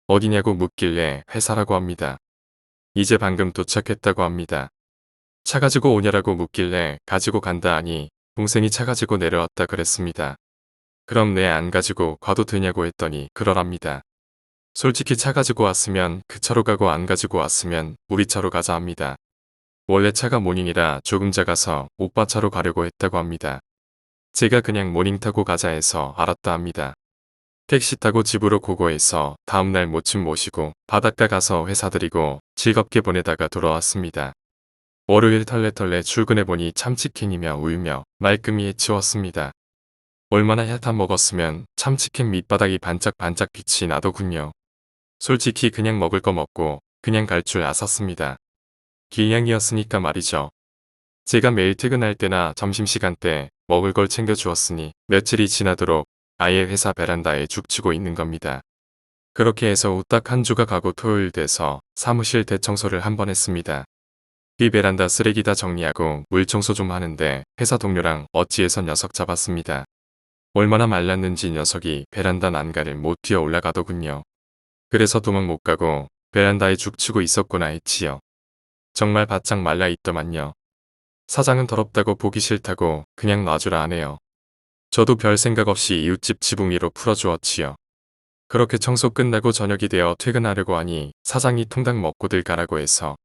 어디냐고 묻길래 회사라고 합니다. 이제 방금 도착했다고 합니다. 차 가지고 오냐라고 묻길래 가지고 간다 하니 동생이 차 가지고 내려왔다 그랬습니다. 그럼 내 안 가지고 가도 되냐고 했더니 그러랍니다. 솔직히 차 가지고 왔으면 그 차로 가고 안 가지고 왔으면 우리 차로 가자 합니다. 원래 차가 모닝이라 조금 작아서 오빠 차로 가려고 했다고 합니다. 제가 그냥 모닝 타고 가자 해서 알았다 합니다. 택시 타고 집으로 고고해서 다음날 모친 모시고 바닷가 가서 회사 드리고 즐겁게 보내다가 돌아왔습니다. 월요일 털레털레 출근해보니 참치캔이며 우유며 말끔히 해치웠습니다. 얼마나 얕아 먹었으면 참치캔 밑바닥이 반짝반짝 빛이 나더군요. 솔직히 그냥 먹을 거 먹고 그냥 갈 줄 아셨습니다. 길냥이었으니까 말이죠. 제가 매일 퇴근할 때나 점심시간 때 먹을 걸 챙겨주었으니 며칠이 지나도록 아예 회사 베란다에 죽치고 있는 겁니다. 그렇게 해서 후딱 한 주가 가고 토요일 돼서 사무실 대청소를 한번 했습니다. 이 베란다 쓰레기 다 정리하고 물청소 좀 하는데 회사 동료랑 어찌해서 녀석 잡았습니다. 얼마나 말랐는지 녀석이 베란다 난간을 못 뛰어 올라가더군요. 그래서 도망 못 가고 베란다에 죽치고 있었구나 했지요. 정말 바짝 말라 있더만요. 사장은 더럽다고 보기 싫다고 그냥 놔주라 하네요. 저도 별 생각 없이 이웃집 지붕 위로 풀어주었지요. 그렇게 청소 끝나고 저녁이 되어 퇴근하려고 하니 사장이 통닭 먹고들 가라고 해서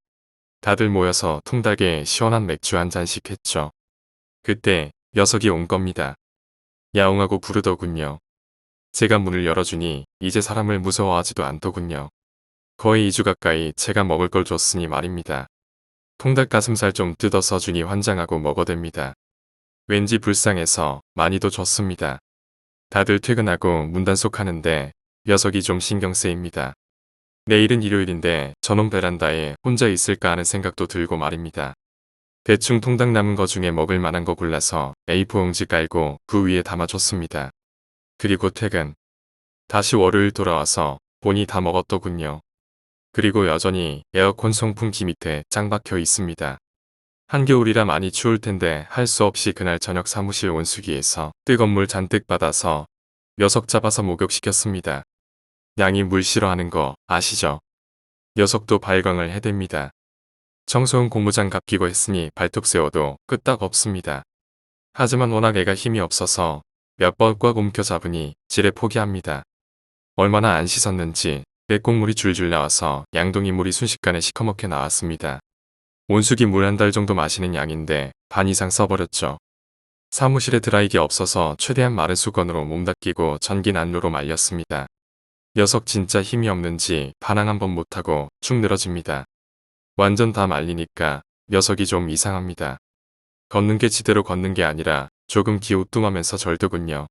다들 모여서 통닭에 시원한 맥주 한 잔씩 했죠. 그때 녀석이 온 겁니다. 야옹하고 부르더군요. 제가 문을 열어주니 이제 사람을 무서워하지도 않더군요. 거의 2주 가까이 제가 먹을 걸 줬으니 말입니다. 통닭 가슴살 좀 뜯어서 주니 환장하고 먹어댑니다. 왠지 불쌍해서 많이도 줬습니다. 다들 퇴근하고 문단속하는데 녀석이 좀 신경 쓰입니다. 내일은 일요일인데 저놈 베란다에 혼자 있을까 하는 생각도 들고 말입니다. 대충 통닭 남은 거 중에 먹을 만한 거 골라서 A4 용지 깔고 그 위에 담아줬습니다. 그리고 퇴근. 다시 월요일 돌아와서 보니 다 먹었더군요. 그리고 여전히 에어컨 송풍기 밑에 짱 박혀 있습니다. 한겨울이라 많이 추울 텐데 할 수 없이 그날 저녁 사무실 온수기에서 뜨거운 물 잔뜩 받아서 녀석 잡아서 목욕시켰습니다. 양이 물 싫어하는 거 아시죠? 녀석도 발광을 해댑니다. 청소용 고무장갑 끼고 했으니 발톱 세워도 끄떡 없습니다. 하지만 워낙 애가 힘이 없어서 몇 번 꽉 움켜 잡으니 지레 포기합니다. 얼마나 안 씻었는지 빼곡물이 줄줄 나와서 양동이 물이 순식간에 시커멓게 나왔습니다. 온수기 물 한 달 정도 마시는 양인데 반 이상 써버렸죠. 사무실에 드라이기 없어서 최대한 마른 수건으로 몸 닦이고 전기 난로로 말렸습니다. 녀석 진짜 힘이 없는지 반항 한번 못하고 축 늘어집니다. 완전 다 말리니까 녀석이 좀 이상합니다. 걷는 게 지대로 걷는 게 아니라 조금 기우뚱하면서 절더군요.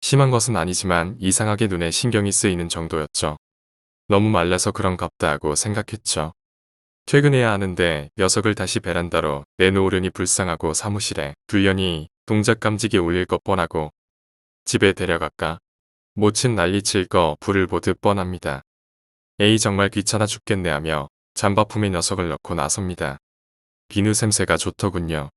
심한 것은 아니지만 이상하게 눈에 신경이 쓰이는 정도였죠. 너무 말라서 그런갑다 하고 생각했죠. 퇴근해야 하는데 녀석을 다시 베란다로 내놓으려니 불쌍하고 사무실에 둘려니 동작 감지기 올릴 것 뻔하고 집에 데려갈까? 모친 난리칠 거 불을 보듯 뻔합니다. 에이 정말 귀찮아 죽겠네 하며 잠바품에 녀석을 넣고 나섭니다. 비누 샘새가 좋더군요.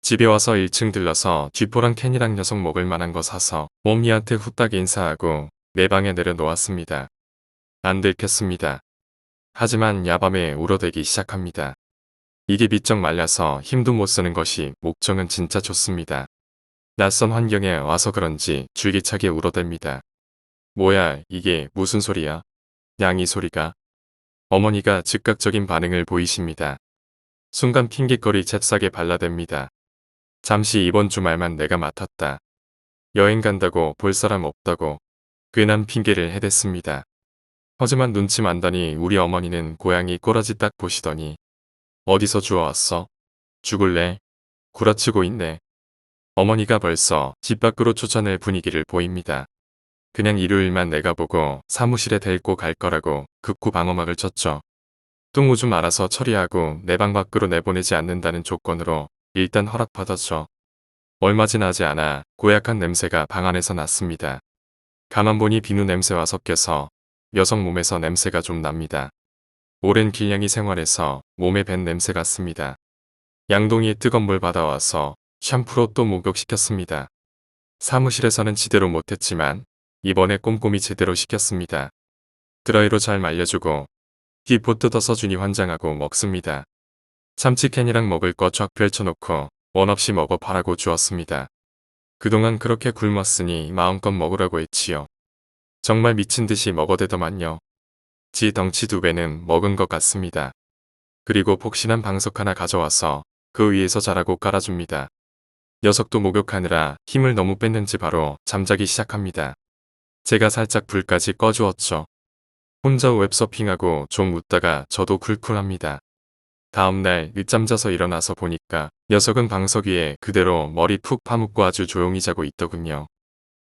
집에 와서 1층 들러서 쥐포랑 캔이랑 녀석 먹을 만한 거 사서 몸니한테 후딱 인사하고 내 방에 내려놓았습니다. 안 들켰습니다. 하지만 야밤에 울어대기 시작합니다. 이게 비쩍 말라서 힘도 못 쓰는 것이 목청은 진짜 좋습니다. 낯선 환경에 와서 그런지 줄기차게 울어댑니다. 뭐야 이게 무슨 소리야? 양이 소리가? 어머니가 즉각적인 반응을 보이십니다. 순간 핑계거리 잽싸게 발라댑니다. 잠시 이번 주말만 내가 맡았다. 여행 간다고 볼 사람 없다고 괜한 핑계를 해댔습니다. 하지만 눈치 만다니 우리 어머니는 고양이 꼬라지 딱 보시더니 어디서 주워왔어? 죽을래? 구라치고 있네. 어머니가 벌써 집 밖으로 쫓아낼 분위기를 보입니다. 그냥 일요일만 내가 보고 사무실에 데리고 갈 거라고 극구 방어막을 쳤죠. 뚱우 좀 알아서 처리하고 내 방 밖으로 내보내지 않는다는 조건으로 일단 허락받았죠. 얼마 지나지 않아 고약한 냄새가 방 안에서 났습니다. 가만 보니 비누 냄새와 섞여서 여성 몸에서 냄새가 좀 납니다. 오랜 길냥이 생활에서 몸에 밴 냄새 같습니다. 양동이에 뜨거운 물 받아와서 샴푸로 또 목욕시켰습니다. 사무실에서는 지대로 못했지만 이번에 꼼꼼히 제대로 시켰습니다. 드라이로 잘 말려주고 기포 뜯어서 주니 환장하고 먹습니다. 참치캔이랑 먹을 거 쫙 펼쳐놓고 원 없이 먹어봐라고 주었습니다. 그동안 그렇게 굶었으니 마음껏 먹으라고 했지요. 정말 미친 듯이 먹어대더만요. 지 덩치 2배는 먹은 것 같습니다. 그리고 폭신한 방석 하나 가져와서 그 위에서 자라고 깔아줍니다. 녀석도 목욕하느라 힘을 너무 뺐는지 바로 잠자기 시작합니다. 제가 살짝 불까지 꺼주었죠. 혼자 웹서핑하고 좀 웃다가 저도 쿨쿨합니다. 다음날 늦잠 자서 일어나서 보니까 녀석은 방석 위에 그대로 머리 푹 파묻고 아주 조용히 자고 있더군요.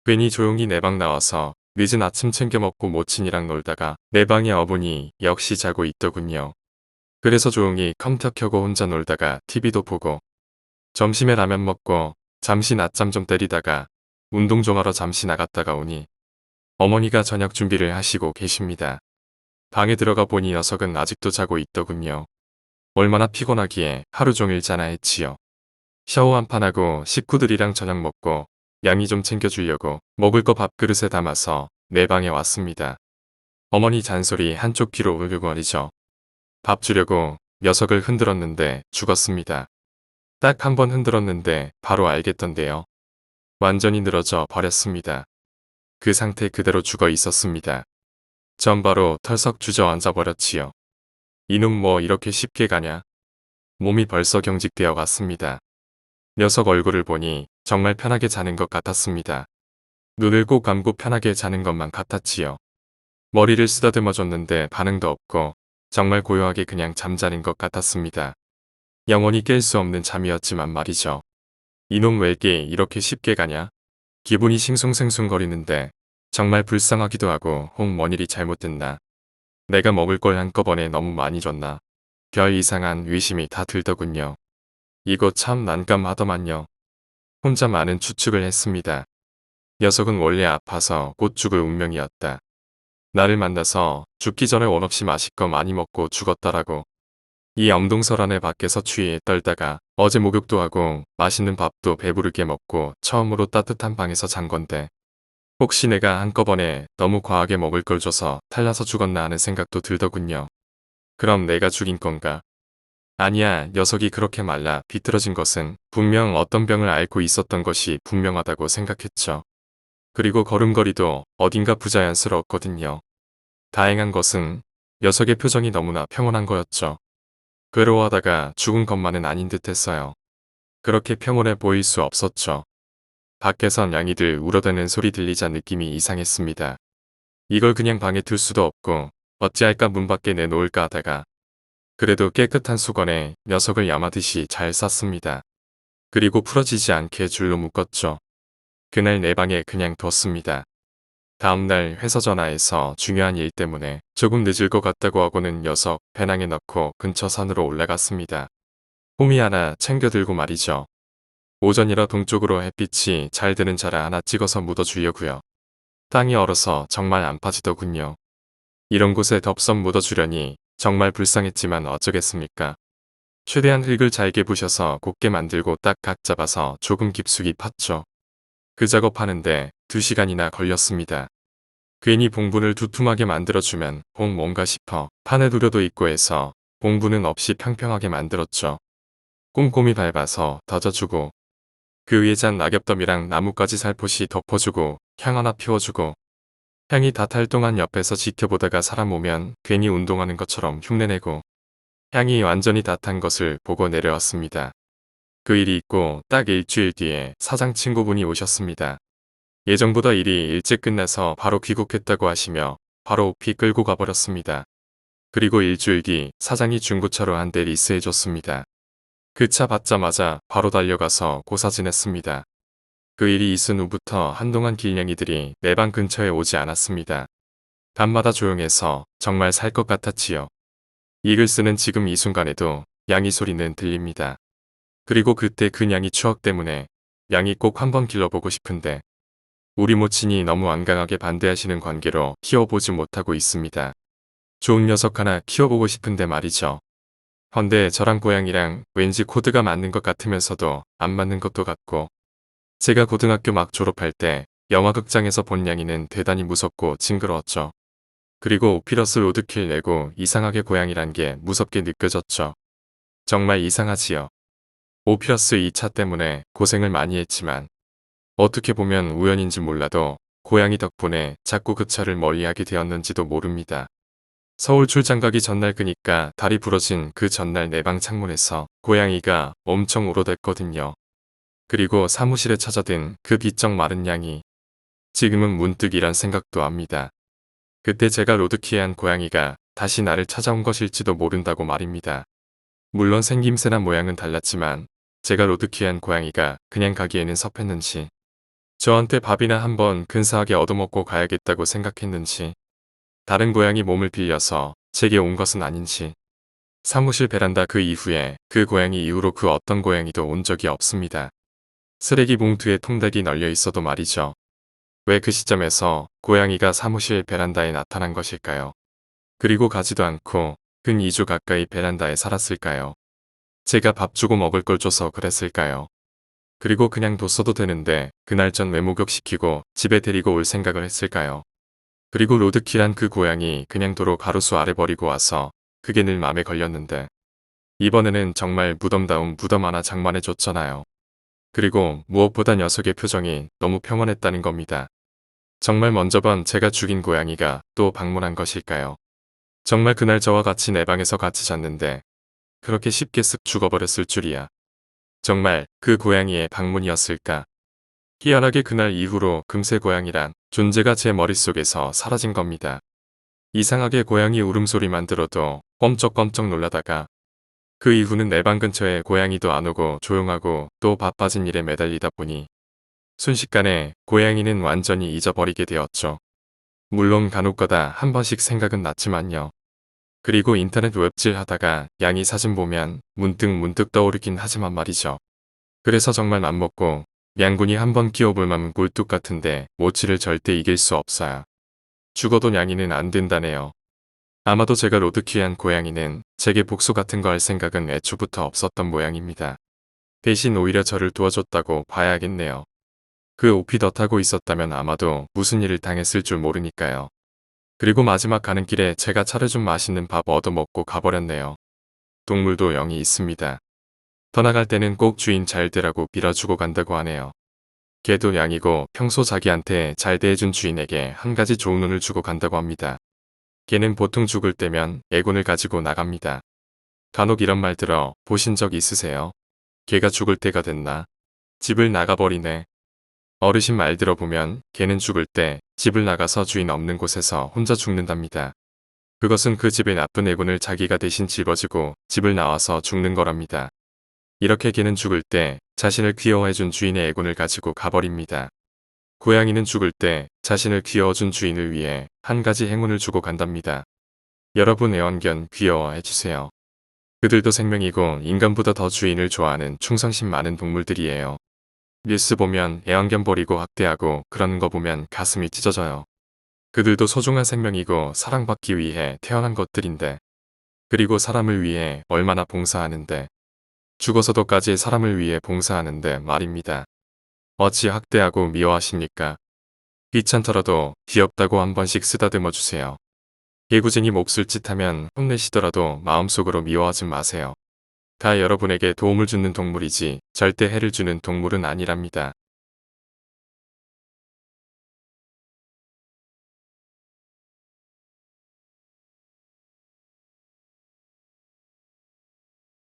괜히 조용히 내 방 나와서 늦은 아침 챙겨 먹고 모친이랑 놀다가 내 방에 어보니 역시 자고 있더군요. 그래서 조용히 컴퓨터 켜고 혼자 놀다가 TV도 보고 점심에 라면 먹고 잠시 낮잠 좀 때리다가 운동 좀 하러 잠시 나갔다가 오니 어머니가 저녁 준비를 하시고 계십니다. 방에 들어가 보니 녀석은 아직도 자고 있더군요. 얼마나 피곤하기에 하루 종일 자나 했지요. 샤워 한 판 하고 식구들이랑 저녁 먹고 양이 좀 챙겨주려고 먹을 거 밥그릇에 담아서 내 방에 왔습니다. 어머니 잔소리 한쪽 귀로 울고거리죠. 밥 주려고 녀석을 흔들었는데 죽었습니다. 딱 한 번 흔들었는데 바로 알겠던데요. 완전히 늘어져 버렸습니다. 그 상태 그대로 죽어 있었습니다. 전 바로 털썩 주저앉아 버렸지요. 이놈 뭐 이렇게 쉽게 가냐? 몸이 벌써 경직되어 갔습니다. 녀석 얼굴을 보니 정말 편하게 자는 것 같았습니다. 눈을 꼭 감고 편하게 자는 것만 같았지요. 머리를 쓰다듬어 줬는데 반응도 없고 정말 고요하게 그냥 잠자는 것 같았습니다. 영원히 깰 수 없는 잠이었지만 말이죠. 이놈 왜게 이렇게 쉽게 가냐? 기분이 싱숭생숭거리는데 정말 불쌍하기도 하고 혹 뭔 일이 잘못됐나? 내가 먹을 걸 한꺼번에 너무 많이 줬나? 별 이상한 의심이 다 들더군요. 이거 참 난감하더만요. 혼자 많은 추측을 했습니다. 녀석은 원래 아파서 곧 죽을 운명이었다. 나를 만나서 죽기 전에 원 없이 마실거 많이 먹고 죽었다라고. 이 엄동설안에 밖에서 추위에 떨다가 어제 목욕도 하고 맛있는 밥도 배부르게 먹고 처음으로 따뜻한 방에서 잔 건데 혹시 내가 한꺼번에 너무 과하게 먹을 걸 줘서 탈나서 죽었나 하는 생각도 들더군요. 그럼 내가 죽인 건가? 아니야, 녀석이 그렇게 말라 비틀어진 것은 분명 어떤 병을 앓고 있었던 것이 분명하다고 생각했죠. 그리고 걸음걸이도 어딘가 부자연스러웠거든요. 다행한 것은 녀석의 표정이 너무나 평온한 거였죠. 괴로워하다가 죽은 것만은 아닌 듯 했어요. 그렇게 평온해 보일 수 없었죠. 밖에선 양이들 울어대는 소리 들리자 느낌이 이상했습니다. 이걸 그냥 방에 둘 수도 없고 어찌할까 문 밖에 내놓을까 하다가 그래도 깨끗한 수건에 녀석을 야마듯이 잘 쌌습니다. 그리고 풀어지지 않게 줄로 묶었죠. 그날 내 방에 그냥 뒀습니다. 다음날 회사 전화해서 중요한 일 때문에 조금 늦을 것 같다고 하고는 녀석 배낭에 넣고 근처 산으로 올라갔습니다. 호미 하나 챙겨 들고 말이죠. 오전이라 동쪽으로 햇빛이 잘 드는 자라 하나 찍어서 묻어주려고요. 땅이 얼어서 정말 안 파지더군요. 이런 곳에 덥석 묻어주려니 정말 불쌍했지만 어쩌겠습니까. 최대한 흙을 잘게 부셔서 곱게 만들고 딱 각 잡아서 조금 깊숙이 팠죠. 그 작업하는데 2시간이나 걸렸습니다. 괜히 봉분을 두툼하게 만들어주면 봉 뭔가 싶어 판에 두려도 있고 해서 봉분은 없이 평평하게 만들었죠. 꼼꼼히 밟아서 다져주고 그 위에 잔 낙엽더미랑 나뭇가지 살포시 덮어주고 향 하나 피워주고 향이 다 탈 동안 옆에서 지켜보다가 사람 오면 괜히 운동하는 것처럼 흉내내고 향이 완전히 다 탄 것을 보고 내려왔습니다. 그 일이 있고 딱 일주일 뒤에 사장 친구분이 오셨습니다. 예정보다 일이 일찍 끝나서 바로 귀국했다고 하시며 바로 비 끌고 가버렸습니다. 그리고 일주일 뒤 사장이 중고차로 한 대 리스해줬습니다. 그 차 받자마자 바로 달려가서 고사 지냈습니다. 그 일이 있은 후부터 한동안 길냥이들이 내 방 근처에 오지 않았습니다. 밤마다 조용해서 정말 살 것 같았지요. 이 글 쓰는 지금 이 순간에도 양이 소리는 들립니다. 그리고 그때 그 양이 추억 때문에 양이 꼭 한번 길러보고 싶은데 우리 모친이 너무 완강하게 반대하시는 관계로 키워보지 못하고 있습니다. 좋은 녀석 하나 키워보고 싶은데 말이죠. 헌데 저랑 고양이랑 왠지 코드가 맞는 것 같으면서도 안 맞는 것도 같고 제가 고등학교 막 졸업할 때 영화극장에서 본 양이는 대단히 무섭고 징그러웠죠. 그리고 오피러스 로드킬 내고 이상하게 고양이란 게 무섭게 느껴졌죠. 정말 이상하지요. 오피러스 2차 때문에 고생을 많이 했지만 어떻게 보면 우연인지 몰라도 고양이 덕분에 자꾸 그 차를 멀리하게 되었는지도 모릅니다. 서울 출장 가기 전날 끄니까 다리 부러진 그 전날 내 방 창문에서 고양이가 엄청 울어댔거든요. 그리고 사무실에 찾아든 그 비쩍 마른 양이 지금은 문득 이런 생각도 합니다. 그때 제가 로드키한 고양이가 다시 나를 찾아온 것일지도 모른다고 말입니다. 물론 생김새나 모양은 달랐지만 제가 로드키한 고양이가 그냥 가기에는 섭했는지 저한테 밥이나 한번 근사하게 얻어먹고 가야겠다고 생각했는지 다른 고양이 몸을 빌려서 제게 온 것은 아닌지 사무실 베란다 그 이후에 그 고양이 이후로 그 어떤 고양이도 온 적이 없습니다. 쓰레기 봉투에 통닭이 널려 있어도 말이죠. 왜 그 시점에서 고양이가 사무실 베란다에 나타난 것일까요? 그리고 가지도 않고 근 2주 가까이 베란다에 살았을까요? 제가 밥 주고 먹을 걸 줘서 그랬을까요? 그리고 그냥 뒀어도 되는데 그날 전 왜 목욕시키고 집에 데리고 올 생각을 했을까요? 그리고 로드킬한 그 고양이 그냥 도로 가로수 아래 버리고 와서 그게 늘 맘에 걸렸는데 이번에는 정말 무덤다운 무덤 하나 장만해줬잖아요. 그리고 무엇보다 녀석의 표정이 너무 평온했다는 겁니다. 정말 먼저 번 제가 죽인 고양이가 또 방문한 것일까요? 정말 그날 저와 같이 내 방에서 같이 잤는데 그렇게 쉽게 쓱 죽어버렸을 줄이야. 정말 그 고양이의 방문이었을까? 희한하게 그날 이후로 금세 고양이란 존재가 제 머릿속에서 사라진 겁니다. 이상하게 고양이 울음소리만 들어도 껌쩍껌쩍 놀라다가 그 이후는 내 방 근처에 고양이도 안 오고 조용하고 또 바빠진 일에 매달리다 보니 순식간에 고양이는 완전히 잊어버리게 되었죠. 물론 간혹가다 한 번씩 생각은 났지만요. 그리고 인터넷 웹질 하다가 양이 사진 보면 문득 떠오르긴 하지만 말이죠. 그래서 정말 맘먹고 양군이 한번 끼워볼 맘은 굴뚝 같은데 모치를 절대 이길 수 없어요. 죽어도 양이는 안 된다네요. 아마도 제가 로드키한 고양이는 제게 복수 같은 거 할 생각은 애초부터 없었던 모양입니다. 대신 오히려 저를 도와줬다고 봐야겠네요. 그 오피덧하고 있었다면 아마도 무슨 일을 당했을 줄 모르니까요. 그리고 마지막 가는 길에 제가 차려준 맛있는 밥 얻어먹고 가버렸네요. 동물도 영이 있습니다. 떠나갈 때는 꼭 주인 잘 되라고 빌어주고 간다고 하네요. 개도 양이고 평소 자기한테 잘 대해준 주인에게 한 가지 좋은 운을 주고 간다고 합니다. 개는 보통 죽을 때면 애군을 가지고 나갑니다. 간혹 이런 말 들어 보신 적 있으세요? 개가 죽을 때가 됐나? 집을 나가버리네. 어르신 말 들어보면 개는 죽을 때 집을 나가서 주인 없는 곳에서 혼자 죽는답니다. 그것은 그 집의 나쁜 애군을 자기가 대신 짊어지고 집을 나와서 죽는 거랍니다. 이렇게 개는 죽을 때 자신을 귀여워해준 주인의 애군을 가지고 가버립니다. 고양이는 죽을 때 자신을 귀여워준 주인을 위해 한 가지 행운을 주고 간답니다. 여러분 애완견 귀여워해주세요. 그들도 생명이고 인간보다 더 주인을 좋아하는 충성심 많은 동물들이에요. 뉴스 보면 애완견 버리고 학대하고 그러는 거 보면 가슴이 찢어져요. 그들도 소중한 생명이고 사랑받기 위해 태어난 것들인데 그리고 사람을 위해 얼마나 봉사하는데 죽어서도까지 사람을 위해 봉사하는데 말입니다. 어찌 학대하고 미워하십니까? 귀찮더라도 귀엽다고 한 번씩 쓰다듬어 주세요. 개구쟁이 몹쓸 짓 하면 혼내시더라도 마음속으로 미워하지 마세요. 다 여러분에게 도움을 주는 동물이지 절대 해를 주는 동물은 아니랍니다.